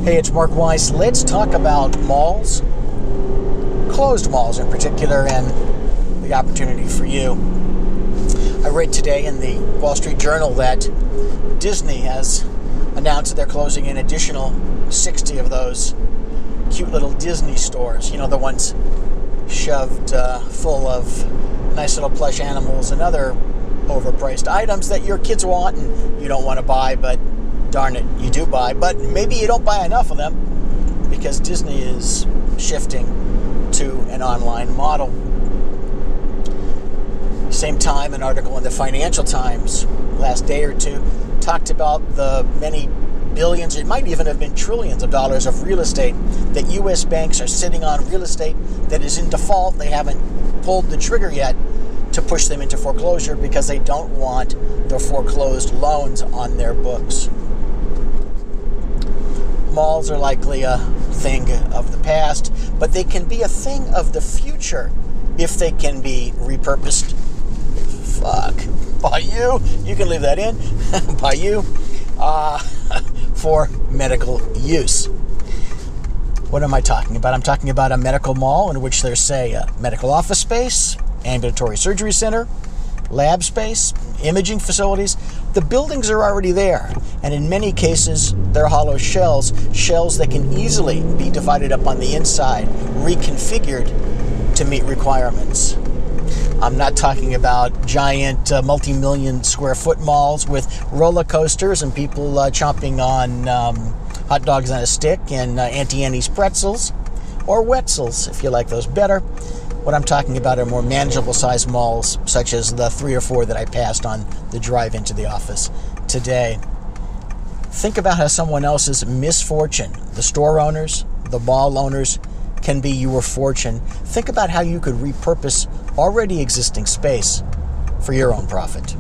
Hey, it's Mark Weiss. Let's talk about malls, closed malls in particular, and the opportunity for you. I read today in the Wall Street Journal that Disney has announced that they're closing an additional 60 of those cute little Disney stores. You know, the ones shoved full of nice little plush animals and other overpriced items that your kids want and you don't want to buy, but darn it, you do buy. But maybe you don't buy enough of them because Disney is shifting to an online model. Same time, an article in the Financial Times last day or two talked about the many billions, it might even have been trillions of dollars of real estate that U.S. banks are sitting on, real estate that is in default. They haven't pulled the trigger yet to push them into foreclosure because they don't want the foreclosed loans on their books. Malls are likely a thing of the past, but they can be a thing of the future if they can be repurposed. By you. You can leave that in. By you. For medical use. What am I talking about? I'm talking about a medical mall in which there's, say, a medical office space, ambulatory surgery center, lab space, imaging facilities. The buildings are already there, and in many cases, they're hollow shells that can easily be divided up on the inside, reconfigured to meet requirements. I'm not talking about giant multi-million square foot malls with roller coasters and people chomping on hot dogs on a stick and Auntie Annie's pretzels, or Wetzels if you like those better. What I'm talking about are more manageable sized malls, such as the 3 or 4 that I passed on the drive into the office today. Think about how someone else's misfortune, the store owners, the mall owners, can be your fortune. Think about how you could repurpose already existing space for your own profit.